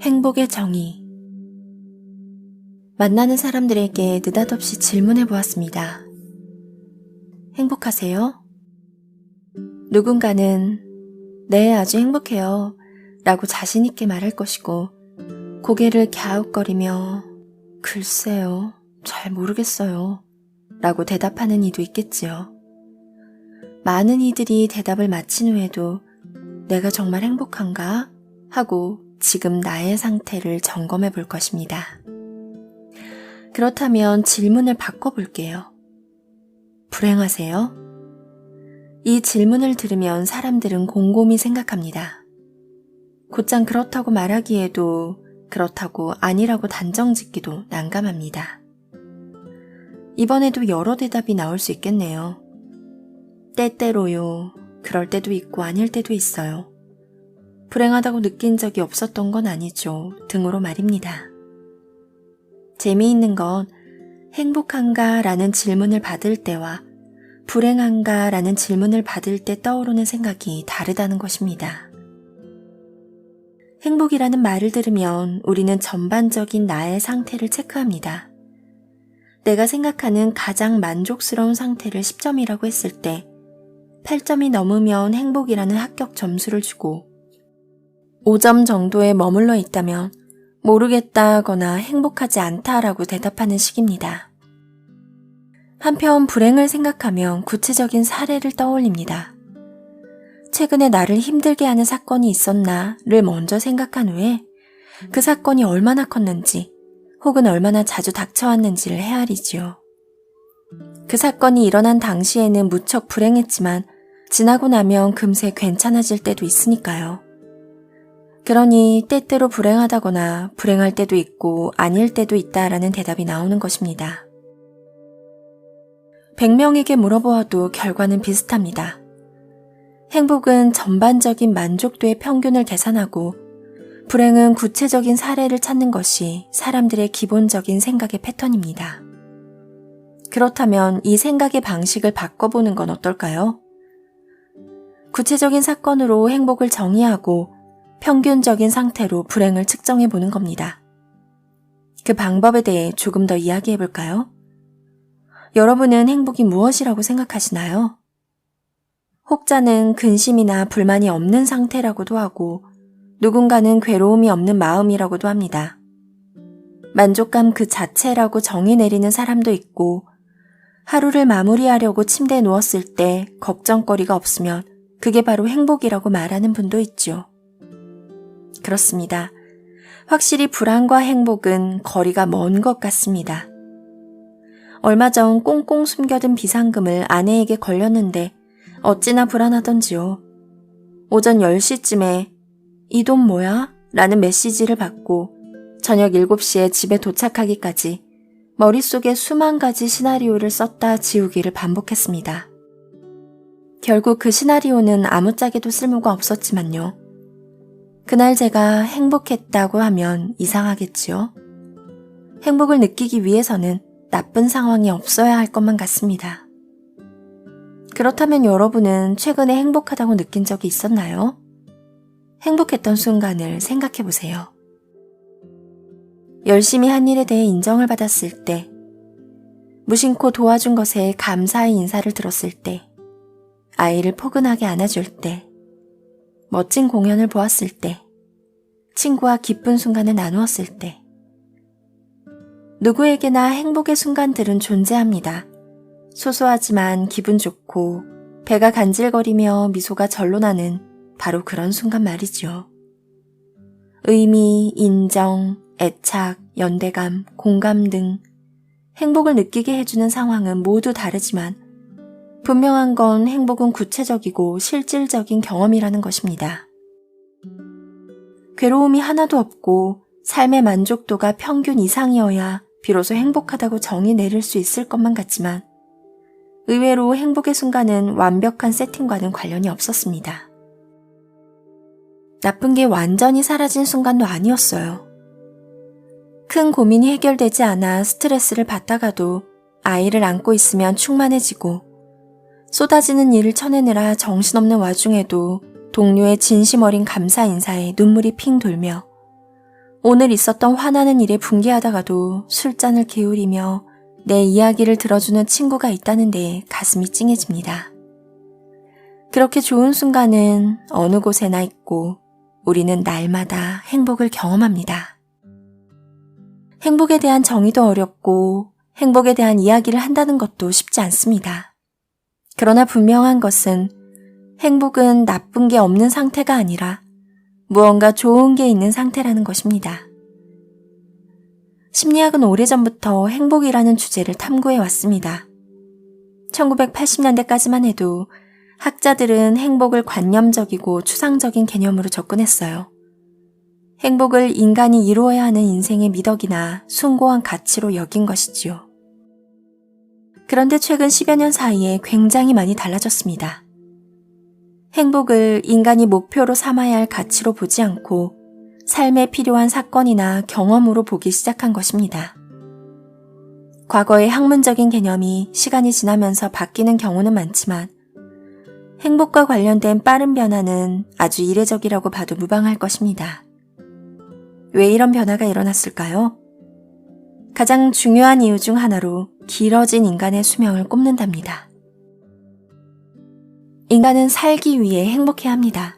행복의 정의. 만나는 사람들에게 느닷없이 질문해 보았습니다. 행복하세요? 누군가는 네, 아주 행복해요 라고 자신있게 말할 것이고, 고개를 갸웃거리며 글쎄요, 잘 모르겠어요 라고 대답하는 이도 있겠지요. 많은 이들이 대답을 마친 후에도 내가 정말 행복한가? 하고 지금 나의 상태를 점검해 볼 것입니다. 그렇다면 질문을 바꿔볼게요. 불행하세요? 이 질문을 들으면 사람들은 곰곰이 생각합니다. 곧장 그렇다고 말하기에도 그렇다고 아니라고 단정짓기도 난감합니다. 이번에도 여러 대답이 나올 수 있겠네요. 때때로요. 그럴 때도 있고 아닐 때도 있어요. 불행하다고 느낀 적이 없었던 건 아니죠. 등으로 말입니다. 재미있는 건 행복한가 라는 질문을 받을 때와 불행한가 라는 질문을 받을 때 떠오르는 생각이 다르다는 것입니다. 행복이라는 말을 들으면 우리는 전반적인 나의 상태를 체크합니다. 내가 생각하는 가장 만족스러운 상태를 10점이라고 했을 때 8점이 넘으면 행복이라는 합격 점수를 주고 5점 정도에 머물러 있다면 모르겠다거나 행복하지 않다라고 대답하는 식입니다. 한편 불행을 생각하면 구체적인 사례를 떠올립니다. 최근에 나를 힘들게 하는 사건이 있었나를 먼저 생각한 후에 그 사건이 얼마나 컸는지 혹은 얼마나 자주 닥쳐왔는지를 헤아리지요. 그 사건이 일어난 당시에는 무척 불행했지만 지나고 나면 금세 괜찮아질 때도 있으니까요. 그러니 때때로 불행하다거나 불행할 때도 있고 아닐 때도 있다라는 대답이 나오는 것입니다. 100명에게 물어보아도 결과는 비슷합니다. 행복은 전반적인 만족도의 평균을 계산하고 불행은 구체적인 사례를 찾는 것이 사람들의 기본적인 생각의 패턴입니다. 그렇다면 이 생각의 방식을 바꿔보는 건 어떨까요? 구체적인 사건으로 행복을 정의하고 평균적인 상태로 불행을 측정해 보는 겁니다. 그 방법에 대해 조금 더 이야기해 볼까요? 여러분은 행복이 무엇이라고 생각하시나요? 혹자는 근심이나 불만이 없는 상태라고도 하고 누군가는 괴로움이 없는 마음이라고도 합니다. 만족감 그 자체라고 정의 내리는 사람도 있고 하루를 마무리하려고 침대에 누웠을 때 걱정거리가 없으면 그게 바로 행복이라고 말하는 분도 있죠. 그렇습니다. 확실히 불안과 행복은 거리가 먼 것 같습니다. 얼마 전 꽁꽁 숨겨둔 비상금을 아내에게 걸렸는데 어찌나 불안하던지요. 오전 10시쯤에 이 돈 뭐야? 라는 메시지를 받고 저녁 7시에 집에 도착하기까지 머릿속에 수만 가지 시나리오를 썼다 지우기를 반복했습니다. 결국 그 시나리오는 아무짝에도 쓸모가 없었지만요. 그날 제가 행복했다고 하면 이상하겠지요? 행복을 느끼기 위해서는 나쁜 상황이 없어야 할 것만 같습니다. 그렇다면 여러분은 최근에 행복하다고 느낀 적이 있었나요? 행복했던 순간을 생각해 보세요. 열심히 한 일에 대해 인정을 받았을 때, 무심코 도와준 것에 감사의 인사를 들었을 때, 아이를 포근하게 안아줄 때, 멋진 공연을 보았을 때, 친구와 기쁜 순간을 나누었을 때, 누구에게나 행복의 순간들은 존재합니다. 소소하지만 기분 좋고 배가 간질거리며 미소가 절로 나는 바로 그런 순간 말이죠. 의미, 인정, 애착, 연대감, 공감 등 행복을 느끼게 해주는 상황은 모두 다르지만 분명한 건 행복은 구체적이고 실질적인 경험이라는 것입니다. 괴로움이 하나도 없고 삶의 만족도가 평균 이상이어야 비로소 행복하다고 정의 내릴 수 있을 것만 같지만 의외로 행복의 순간은 완벽한 세팅과는 관련이 없었습니다. 나쁜 게 완전히 사라진 순간도 아니었어요. 큰 고민이 해결되지 않아 스트레스를 받다가도 아이를 안고 있으면 충만해지고 쏟아지는 일을 쳐내느라 정신없는 와중에도 동료의 진심 어린 감사 인사에 눈물이 핑 돌며 오늘 있었던 화나는 일에 분개하다가도 술잔을 기울이며 내 이야기를 들어주는 친구가 있다는 데 가슴이 찡해집니다. 그렇게 좋은 순간은 어느 곳에나 있고 우리는 날마다 행복을 경험합니다. 행복에 대한 정의도 어렵고 행복에 대한 이야기를 한다는 것도 쉽지 않습니다. 그러나 분명한 것은 행복은 나쁜 게 없는 상태가 아니라 무언가 좋은 게 있는 상태라는 것입니다. 심리학은 오래전부터 행복이라는 주제를 탐구해 왔습니다. 1980년대까지만 해도 학자들은 행복을 관념적이고 추상적인 개념으로 접근했어요. 행복을 인간이 이루어야 하는 인생의 미덕이나 숭고한 가치로 여긴 것이지요. 그런데 최근 10여 년 사이에 굉장히 많이 달라졌습니다. 행복을 인간이 목표로 삼아야 할 가치로 보지 않고 삶에 필요한 사건이나 경험으로 보기 시작한 것입니다. 과거의 학문적인 개념이 시간이 지나면서 바뀌는 경우는 많지만 행복과 관련된 빠른 변화는 아주 이례적이라고 봐도 무방할 것입니다. 왜 이런 변화가 일어났을까요? 가장 중요한 이유 중 하나로 길어진 인간의 수명을 꼽는답니다. 인간은 살기 위해 행복해야 합니다.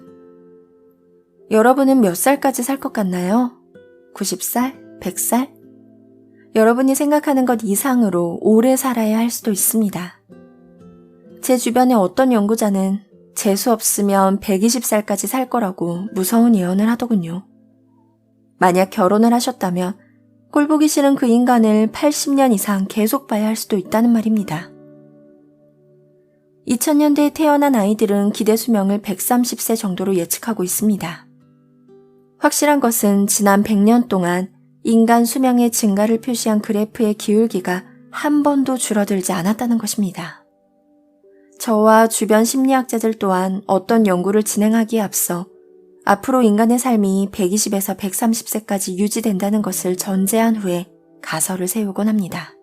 여러분은 몇 살까지 살 것 같나요? 90살? 100살? 여러분이 생각하는 것 이상으로 오래 살아야 할 수도 있습니다. 제 주변에 어떤 연구자는 재수 없으면 120살까지 살 거라고 무서운 예언을 하더군요. 만약 결혼을 하셨다면 꼴보기 싫은 그 인간을 80년 이상 계속 봐야 할 수도 있다는 말입니다. 2000년대에 태어난 아이들은 기대 수명을 130세 정도로 예측하고 있습니다. 확실한 것은 지난 100년 동안 인간 수명의 증가를 표시한 그래프의 기울기가 한 번도 줄어들지 않았다는 것입니다. 저와 주변 심리학자들 또한 어떤 연구를 진행하기에 앞서 앞으로 인간의 삶이 120에서 130세까지 유지된다는 것을 전제한 후에 가설을 세우곤 합니다.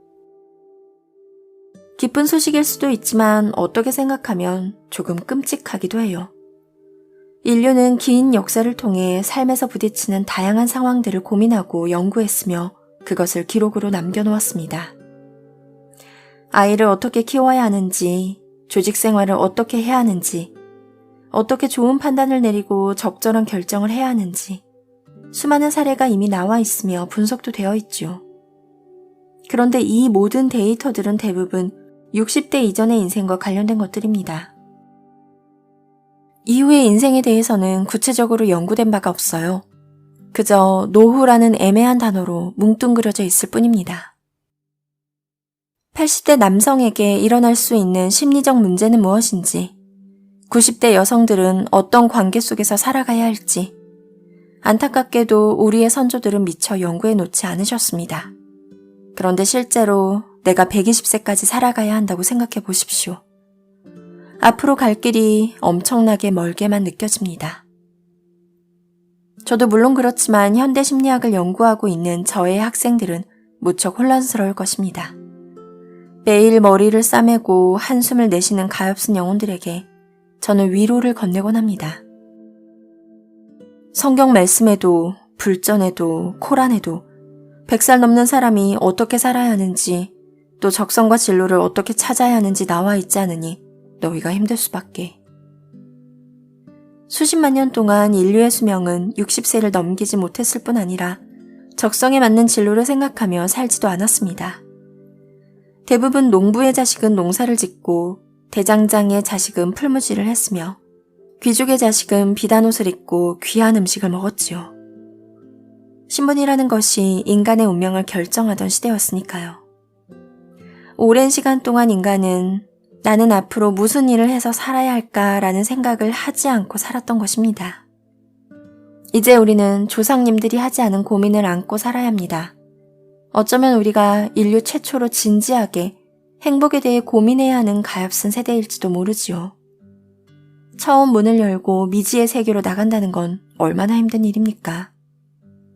기쁜 소식일 수도 있지만 어떻게 생각하면 조금 끔찍하기도 해요. 인류는 긴 역사를 통해 삶에서 부딪히는 다양한 상황들을 고민하고 연구했으며 그것을 기록으로 남겨놓았습니다. 아이를 어떻게 키워야 하는지, 조직 생활을 어떻게 해야 하는지, 어떻게 좋은 판단을 내리고 적절한 결정을 해야 하는지 수많은 사례가 이미 나와 있으며 분석도 되어 있죠. 그런데 이 모든 데이터들은 대부분 60대 이전의 인생과 관련된 것들입니다. 이후의 인생에 대해서는 구체적으로 연구된 바가 없어요. 그저 노후라는 애매한 단어로 뭉뚱그려져 있을 뿐입니다. 80대 남성에게 일어날 수 있는 심리적 문제는 무엇인지, 90대 여성들은 어떤 관계 속에서 살아가야 할지, 안타깝게도 우리의 선조들은 미처 연구해 놓지 않으셨습니다. 그런데 실제로 내가 120세까지 살아가야 한다고 생각해 보십시오. 앞으로 갈 길이 엄청나게 멀게만 느껴집니다. 저도 물론 그렇지만 현대 심리학을 연구하고 있는 저의 학생들은 무척 혼란스러울 것입니다. 매일 머리를 싸매고 한숨을 내쉬는 가엾은 영혼들에게 저는 위로를 건네곤 합니다. 성경 말씀에도 불전에도 코란에도 100살 넘는 사람이 어떻게 살아야 하는지 또 적성과 진로를 어떻게 찾아야 하는지 나와 있지 않으니 너희가 힘들 수밖에. 수십만 년 동안 인류의 수명은 60세를 넘기지 못했을 뿐 아니라 적성에 맞는 진로를 생각하며 살지도 않았습니다. 대부분 농부의 자식은 농사를 짓고 대장장의 자식은 풀무지를 했으며 귀족의 자식은 비단 옷을 입고 귀한 음식을 먹었지요. 신분이라는 것이 인간의 운명을 결정하던 시대였으니까요. 오랜 시간 동안 인간은 나는 앞으로 무슨 일을 해서 살아야 할까라는 생각을 하지 않고 살았던 것입니다. 이제 우리는 조상님들이 하지 않은 고민을 안고 살아야 합니다. 어쩌면 우리가 인류 최초로 진지하게 행복에 대해 고민해야 하는 가엾은 세대일지도 모르지요. 처음 문을 열고 미지의 세계로 나간다는 건 얼마나 힘든 일입니까?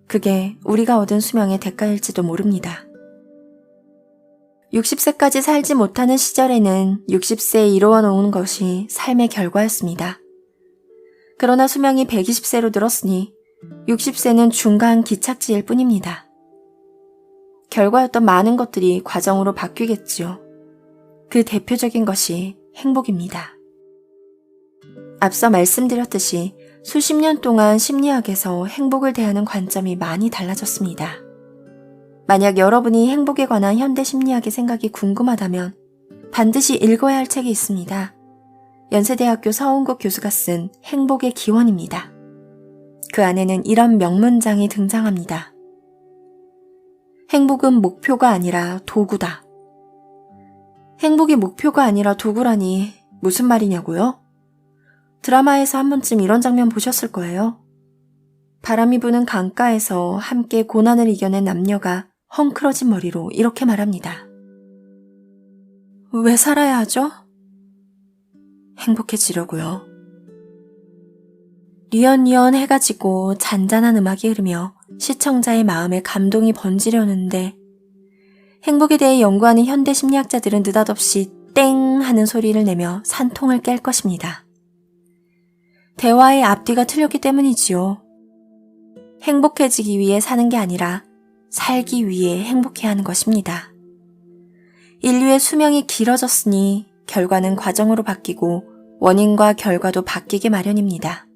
그게 우리가 얻은 수명의 대가일지도 모릅니다. 60세까지 살지 못하는 시절에는 60세에 이루어 놓은 것이 삶의 결과였습니다. 그러나 수명이 120세로 늘었으니 60세는 중간 기착지일 뿐입니다. 결과였던 많은 것들이 과정으로 바뀌겠지요. 그 대표적인 것이 행복입니다. 앞서 말씀드렸듯이 수십 년 동안 심리학에서 행복을 대하는 관점이 많이 달라졌습니다. 만약 여러분이 행복에 관한 현대 심리학의 생각이 궁금하다면 반드시 읽어야 할 책이 있습니다. 연세대학교 서운국 교수가 쓴 행복의 기원입니다. 그 안에는 이런 명문장이 등장합니다. 행복은 목표가 아니라 도구다. 행복이 목표가 아니라 도구라니 무슨 말이냐고요? 드라마에서 한 번쯤 이런 장면 보셨을 거예요. 바람이 부는 강가에서 함께 고난을 이겨낸 남녀가 헝클어진 머리로 이렇게 말합니다. 왜 살아야 하죠? 행복해지려고요. 뉘연뉘연 해가 지고 잔잔한 음악이 흐르며 시청자의 마음에 감동이 번지려는데 행복에 대해 연구하는 현대 심리학자들은 느닷없이 땡 하는 소리를 내며 산통을 깰 것입니다. 대화의 앞뒤가 틀렸기 때문이지요. 행복해지기 위해 사는 게 아니라 살기 위해 행복해야 하는 것입니다. 인류의 수명이 길어졌으니 결과는 과정으로 바뀌고 원인과 결과도 바뀌게 마련입니다.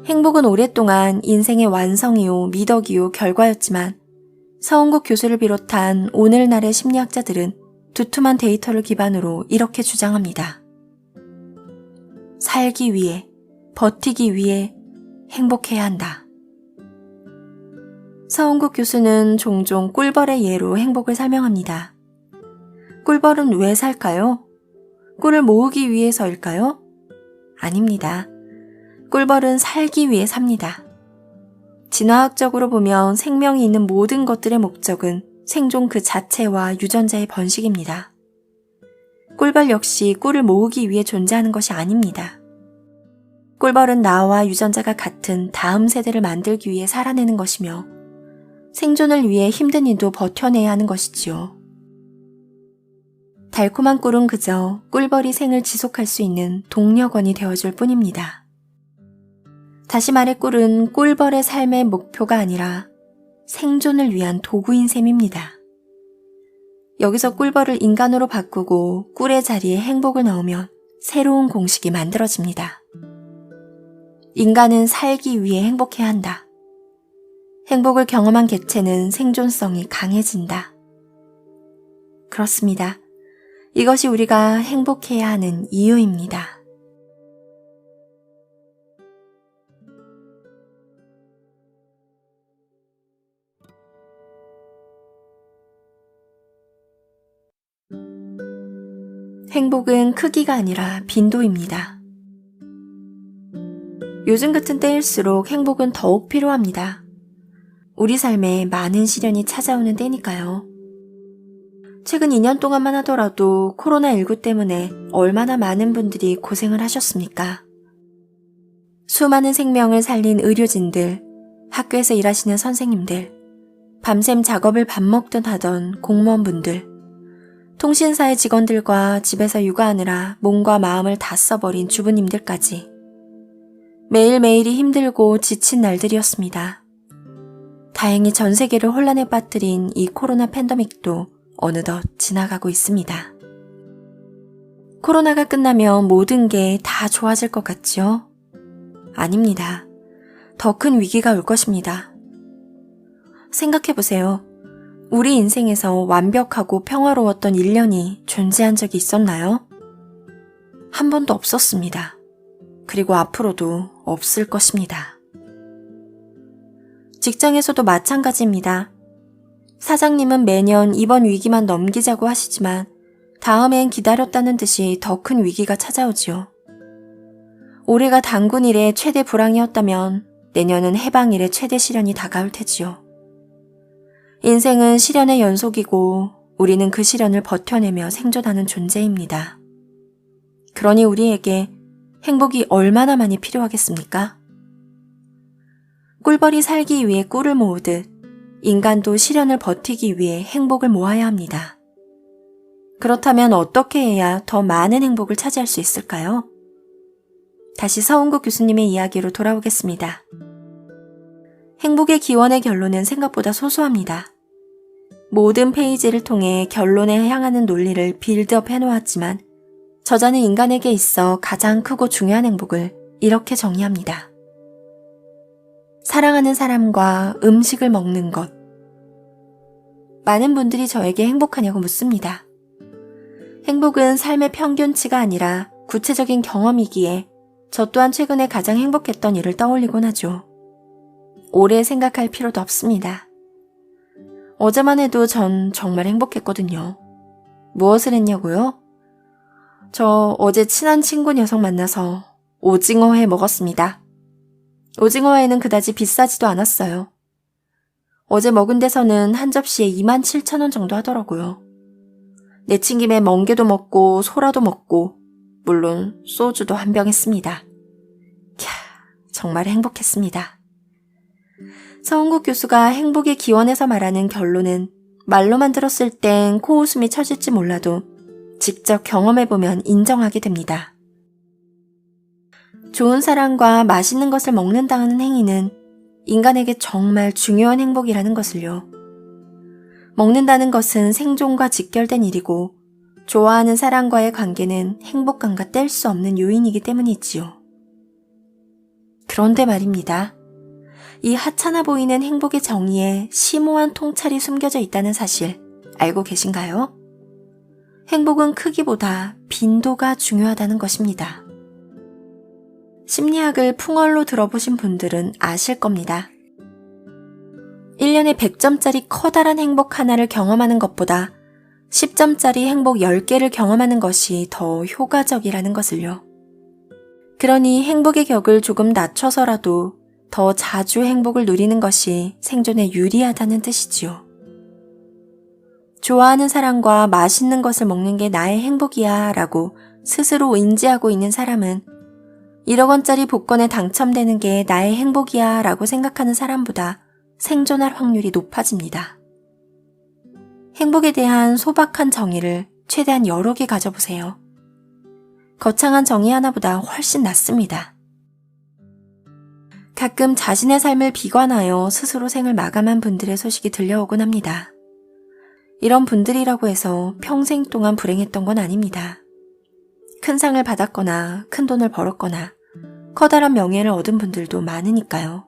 행복은 오랫동안 인생의 완성이요 미덕이요 결과였지만 서운국 교수를 비롯한 오늘날의 심리학자들은 두툼한 데이터를 기반으로 이렇게 주장합니다. 살기 위해, 버티기 위해 행복해야 한다. 서운국 교수는 종종 꿀벌의 예로 행복을 설명합니다. 꿀벌은 왜 살까요? 꿀을 모으기 위해서일까요? 아닙니다. 꿀벌은 살기 위해 삽니다. 진화학적으로 보면 생명이 있는 모든 것들의 목적은 생존 그 자체와 유전자의 번식입니다. 꿀벌 역시 꿀을 모으기 위해 존재하는 것이 아닙니다. 꿀벌은 나와 유전자가 같은 다음 세대를 만들기 위해 살아내는 것이며 생존을 위해 힘든 일도 버텨내야 하는 것이지요. 달콤한 꿀은 그저 꿀벌이 생을 지속할 수 있는 동력원이 되어줄 뿐입니다. 다시 말해 꿀은 꿀벌의 삶의 목표가 아니라 생존을 위한 도구인 셈입니다. 여기서 꿀벌을 인간으로 바꾸고 꿀의 자리에 행복을 넣으면 새로운 공식이 만들어집니다. 인간은 살기 위해 행복해야 한다. 행복을 경험한 개체는 생존성이 강해진다. 그렇습니다. 이것이 우리가 행복해야 하는 이유입니다. 행복은 크기가 아니라 빈도입니다. 요즘 같은 때일수록 행복은 더욱 필요합니다. 우리 삶에 많은 시련이 찾아오는 때니까요. 최근 2년 동안만 하더라도 코로나19 때문에 얼마나 많은 분들이 고생을 하셨습니까? 수많은 생명을 살린 의료진들, 학교에서 일하시는 선생님들, 밤샘 작업을 밥 먹듯 하던 공무원분들, 통신사의 직원들과 집에서 육아하느라 몸과 마음을 다 써버린 주부님들까지 매일매일이 힘들고 지친 날들이었습니다. 다행히 전 세계를 혼란에 빠뜨린 이 코로나 팬데믹도 어느덧 지나가고 있습니다. 코로나가 끝나면 모든 게 다 좋아질 것 같지요? 아닙니다. 더 큰 위기가 올 것입니다. 생각해보세요. 우리 인생에서 완벽하고 평화로웠던 1년이 존재한 적이 있었나요? 한 번도 없었습니다. 그리고 앞으로도 없을 것입니다. 직장에서도 마찬가지입니다. 사장님은 매년 이번 위기만 넘기자고 하시지만 다음엔 기다렸다는 듯이 더 큰 위기가 찾아오지요. 올해가 단군 일의 최대 불황이었다면 내년은 해방 일의 최대 시련이 다가올 테지요. 인생은 시련의 연속이고 우리는 그 시련을 버텨내며 생존하는 존재입니다. 그러니 우리에게 행복이 얼마나 많이 필요하겠습니까? 꿀벌이 살기 위해 꿀을 모으듯 인간도 시련을 버티기 위해 행복을 모아야 합니다. 그렇다면 어떻게 해야 더 많은 행복을 차지할 수 있을까요? 다시 서은국 교수님의 이야기로 돌아오겠습니다. 행복의 기원의 결론은 생각보다 소소합니다. 모든 페이지를 통해 결론에 향하는 논리를 빌드업 해놓았지만 저자는 인간에게 있어 가장 크고 중요한 행복을 이렇게 정의합니다. 사랑하는 사람과 음식을 먹는 것. 많은 분들이 저에게 행복하냐고 묻습니다. 행복은 삶의 평균치가 아니라 구체적인 경험이기에 저 또한 최근에 가장 행복했던 일을 떠올리곤 하죠. 오래 생각할 필요도 없습니다. 어제만 해도 전 정말 행복했거든요. 무엇을 했냐고요? 저 어제 친한 친구 녀석 만나서 오징어회 먹었습니다. 오징어회는 그다지 비싸지도 않았어요. 어제 먹은 데서는 한 접시에 27,000원 정도 하더라고요. 내친김에 멍게도 먹고 소라도 먹고 물론 소주도 한 병 했습니다. 캬, 정말 행복했습니다. 서은국 교수가 행복의 기원에서 말하는 결론은 말로만 들었을 땐 코웃음이 쳐질지 몰라도 직접 경험해보면 인정하게 됩니다. 좋은 사람과 맛있는 것을 먹는다는 행위는 인간에게 정말 중요한 행복이라는 것을요. 먹는다는 것은 생존과 직결된 일이고 좋아하는 사람과의 관계는 행복감과 뗄 수 없는 요인이기 때문이지요. 그런데 말입니다. 이 하찮아 보이는 행복의 정의에 심오한 통찰이 숨겨져 있다는 사실 알고 계신가요? 행복은 크기보다 빈도가 중요하다는 것입니다. 심리학을 풍월로 들어보신 분들은 아실 겁니다. 1년에 100점짜리 커다란 행복 하나를 경험하는 것보다 10점짜리 행복 10개를 경험하는 것이 더 효과적이라는 것을요. 그러니 행복의 격을 조금 낮춰서라도 더 자주 행복을 누리는 것이 생존에 유리하다는 뜻이지요. 좋아하는 사람과 맛있는 것을 먹는 게 나의 행복이야 라고 스스로 인지하고 있는 사람은 1억 원짜리 복권에 당첨되는 게 나의 행복이야 라고 생각하는 사람보다 생존할 확률이 높아집니다. 행복에 대한 소박한 정의를 최대한 여러 개 가져보세요. 거창한 정의 하나보다 훨씬 낫습니다. 가끔 자신의 삶을 비관하여 스스로 생을 마감한 분들의 소식이 들려오곤 합니다. 이런 분들이라고 해서 평생 동안 불행했던 건 아닙니다. 큰 상을 받았거나 큰 돈을 벌었거나 커다란 명예를 얻은 분들도 많으니까요.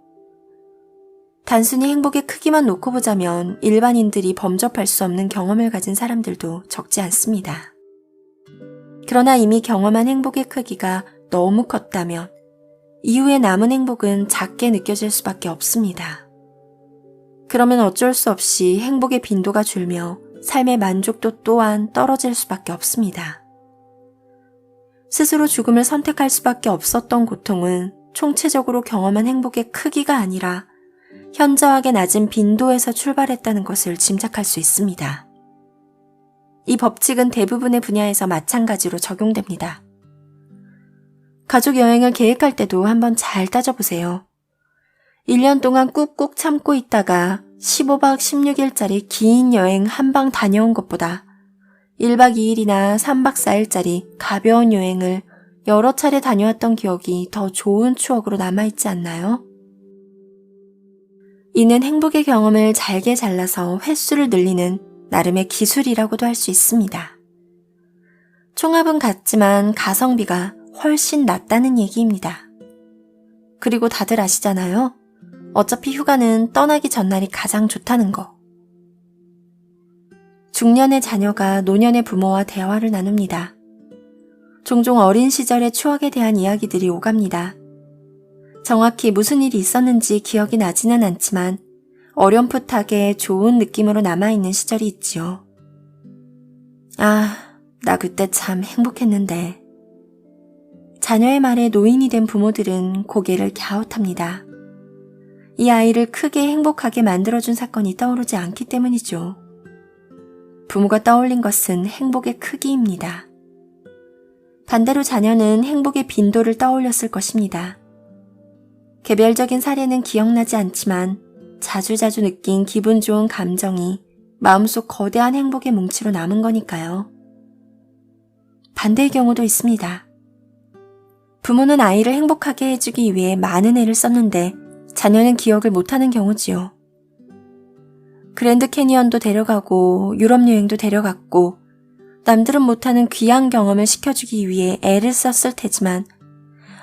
단순히 행복의 크기만 놓고 보자면 일반인들이 범접할 수 없는 경험을 가진 사람들도 적지 않습니다. 그러나 이미 경험한 행복의 크기가 너무 컸다면 이후에 남은 행복은 작게 느껴질 수밖에 없습니다. 그러면 어쩔 수 없이 행복의 빈도가 줄며 삶의 만족도 또한 떨어질 수밖에 없습니다. 스스로 죽음을 선택할 수밖에 없었던 고통은 총체적으로 경험한 행복의 크기가 아니라 현저하게 낮은 빈도에서 출발했다는 것을 짐작할 수 있습니다. 이 법칙은 대부분의 분야에서 마찬가지로 적용됩니다. 가족 여행을 계획할 때도 한번 잘 따져보세요. 1년 동안 꾹꾹 참고 있다가 15박 16일짜리 긴 여행 한 방 다녀온 것보다 1박 2일이나 3박 4일짜리 가벼운 여행을 여러 차례 다녀왔던 기억이 더 좋은 추억으로 남아있지 않나요? 이는 행복의 경험을 잘게 잘라서 횟수를 늘리는 나름의 기술이라고도 할 수 있습니다. 총합은 같지만 가성비가 훨씬 낫다는 얘기입니다. 그리고 다들 아시잖아요. 어차피 휴가는 떠나기 전날이 가장 좋다는 거. 중년의 자녀가 노년의 부모와 대화를 나눕니다. 종종 어린 시절의 추억에 대한 이야기들이 오갑니다. 정확히 무슨 일이 있었는지 기억이 나지는 않지만 어렴풋하게 좋은 느낌으로 남아있는 시절이 있지요. 아, 나 그때 참 행복했는데. 자녀의 말에 노인이 된 부모들은 고개를 갸웃합니다. 이 아이를 크게 행복하게 만들어준 사건이 떠오르지 않기 때문이죠. 부모가 떠올린 것은 행복의 크기입니다. 반대로 자녀는 행복의 빈도를 떠올렸을 것입니다. 개별적인 사례는 기억나지 않지만 자주자주 느낀 기분 좋은 감정이 마음속 거대한 행복의 뭉치로 남은 거니까요. 반대의 경우도 있습니다. 부모는 아이를 행복하게 해주기 위해 많은 애를 썼는데 자녀는 기억을 못하는 경우지요. 그랜드 캐니언도 데려가고 유럽 여행도 데려갔고 남들은 못하는 귀한 경험을 시켜주기 위해 애를 썼을 테지만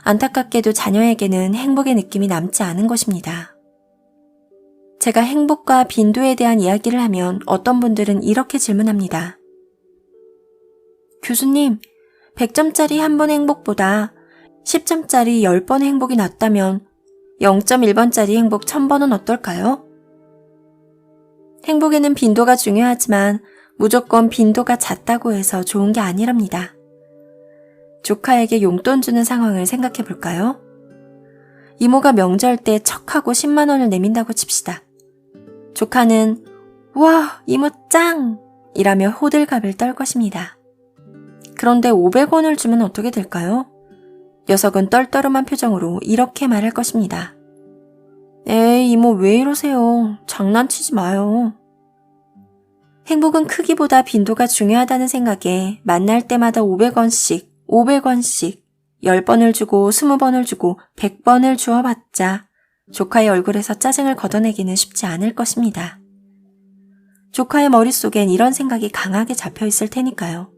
안타깝게도 자녀에게는 행복의 느낌이 남지 않은 것입니다. 제가 행복과 빈도에 대한 이야기를 하면 어떤 분들은 이렇게 질문합니다. 교수님, 100점짜리 한 번 행복보다 10점짜리 10번의 행복이 낫다면 0.1번짜리 행복 1000번은 어떨까요? 행복에는 빈도가 중요하지만 무조건 빈도가 잦다고 해서 좋은 게 아니랍니다. 조카에게 용돈 주는 상황을 생각해 볼까요? 이모가 명절 때 척하고 10만 원을 내민다고 칩시다. 조카는 "우와, 이모 짱!" 이라며 호들갑을 떨 것입니다. 그런데 500원을 주면 어떻게 될까요? 녀석은 떨떠름한 표정으로 이렇게 말할 것입니다. 에이, 이모 왜 이러세요? 장난치지 마요. 행복은 크기보다 빈도가 중요하다는 생각에 만날 때마다 500원씩, 10번을 주고 20번을 주고 100번을 주어봤자 조카의 얼굴에서 짜증을 걷어내기는 쉽지 않을 것입니다. 조카의 머릿속엔 이런 생각이 강하게 잡혀있을 테니까요.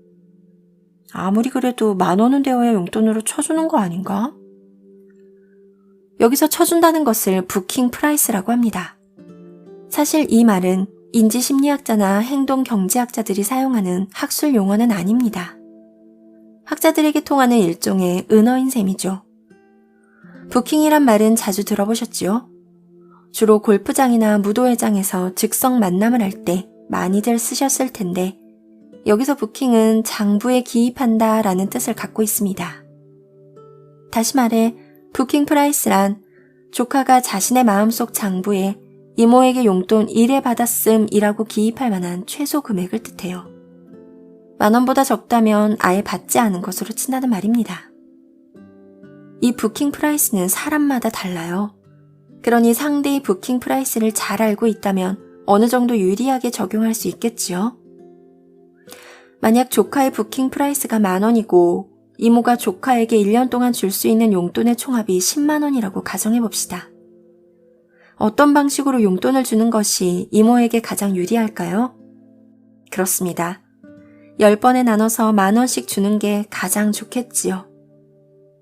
아무리 그래도 10,000원은 되어야 용돈으로 쳐주는 거 아닌가? 여기서 쳐준다는 것을 부킹 프라이스라고 합니다. 사실 이 말은 인지심리학자나 행동경제학자들이 사용하는 학술 용어는 아닙니다. 학자들에게 통하는 일종의 은어인 셈이죠. 부킹이란 말은 자주 들어보셨지요? 주로 골프장이나 무도회장에서 즉석 만남을 할 때 많이들 쓰셨을 텐데 여기서 부킹은 장부에 기입한다 라는 뜻을 갖고 있습니다. 다시 말해 부킹 프라이스란 조카가 자신의 마음속 장부에 이모에게 용돈 1회 받았음 이라고 기입할 만한 최소 금액을 뜻해요. 10,000원보다 적다면 아예 받지 않은 것으로 친다는 말입니다. 이 부킹 프라이스는 사람마다 달라요. 그러니 상대의 부킹 프라이스를 잘 알고 있다면 어느 정도 유리하게 적용할 수 있겠지요. 만약 조카의 부킹 프라이스가 10,000원이고 이모가 조카에게 1년 동안 줄 수 있는 용돈의 총합이 10만 원이라고 가정해봅시다. 어떤 방식으로 용돈을 주는 것이 이모에게 가장 유리할까요? 그렇습니다. 10번에 나눠서 10,000원씩 주는 게 가장 좋겠지요.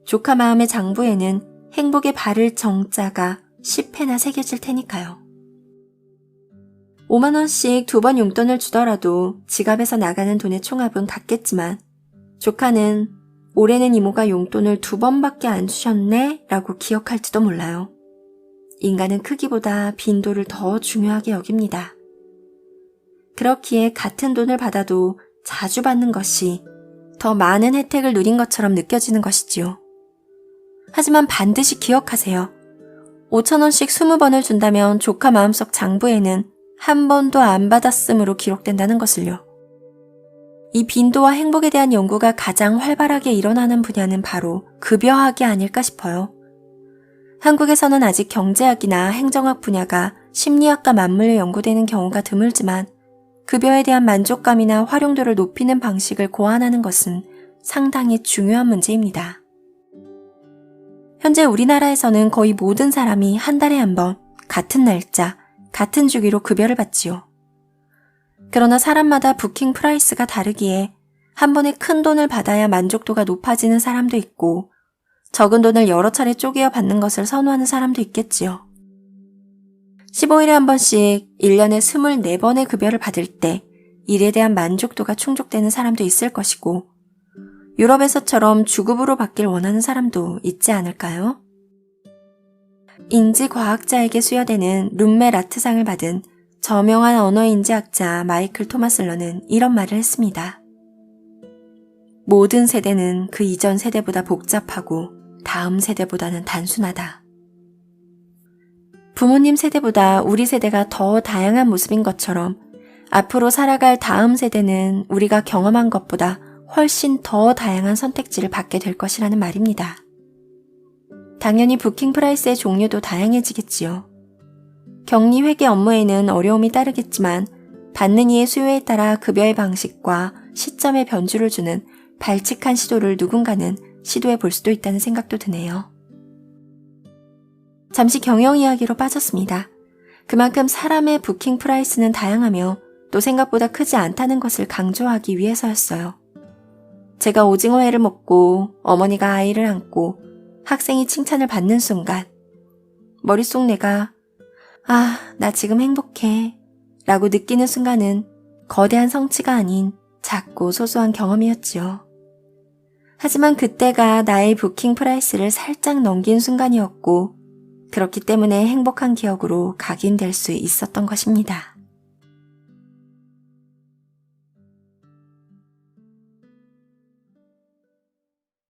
조카 마음의 장부에는 행복의 바를 정자가 10회나 새겨질 테니까요. 50,000원씩 2번 용돈을 주더라도 지갑에서 나가는 돈의 총합은 같겠지만 조카는 올해는 이모가 용돈을 2번밖에 안 주셨네 라고 기억할지도 몰라요. 인간은 크기보다 빈도를 더 중요하게 여깁니다. 그렇기에 같은 돈을 받아도 자주 받는 것이 더 많은 혜택을 누린 것처럼 느껴지는 것이지요. 하지만 반드시 기억하세요. 5,000원씩 20번을 준다면 조카 마음속 장부에는 한 번도 안 받았음으로 기록된다는 것을요. 이 빈도와 행복에 대한 연구가 가장 활발하게 일어나는 분야는 바로 급여학이 아닐까 싶어요. 한국에서는 아직 경제학이나 행정학 분야가 심리학과 맞물려 연구되는 경우가 드물지만 급여에 대한 만족감이나 활용도를 높이는 방식을 고안하는 것은 상당히 중요한 문제입니다. 현재 우리나라에서는 거의 모든 사람이 한 달에 한 번 같은 날짜, 같은 주기로 급여를 받지요. 그러나 사람마다 부킹 프라이스가 다르기에 한 번에 큰 돈을 받아야 만족도가 높아지는 사람도 있고 적은 돈을 여러 차례 쪼개어 받는 것을 선호하는 사람도 있겠지요. 15일에 한 번씩 1년에 24번의 급여를 받을 때 일에 대한 만족도가 충족되는 사람도 있을 것이고 유럽에서처럼 주급으로 받길 원하는 사람도 있지 않을까요? 인지과학자에게 수여되는 룸메 라트상을 받은 저명한 언어인지학자 마이클 토마슬러는 이런 말을 했습니다. 모든 세대는 그 이전 세대보다 복잡하고 다음 세대보다는 단순하다. 부모님 세대보다 우리 세대가 더 다양한 모습인 것처럼 앞으로 살아갈 다음 세대는 우리가 경험한 것보다 훨씬 더 다양한 선택지를 받게 될 것이라는 말입니다. 당연히 부킹 프라이스의 종류도 다양해지겠지요. 격리 회계 업무에는 어려움이 따르겠지만 받는 이의 수요에 따라 급여의 방식과 시점에 변주를 주는 발칙한 시도를 누군가는 시도해 볼 수도 있다는 생각도 드네요. 잠시 경영 이야기로 빠졌습니다. 그만큼 사람의 부킹 프라이스는 다양하며 또 생각보다 크지 않다는 것을 강조하기 위해서였어요. 제가 오징어회를 먹고 어머니가 아이를 안고 학생이 칭찬을 받는 순간 머릿속 내가 아, 나 지금 행복해 라고 느끼는 순간은 거대한 성취가 아닌 작고 소소한 경험이었지요. 하지만 그때가 나의 부킹 프라이스를 살짝 넘긴 순간이었고 그렇기 때문에 행복한 기억으로 각인될 수 있었던 것입니다.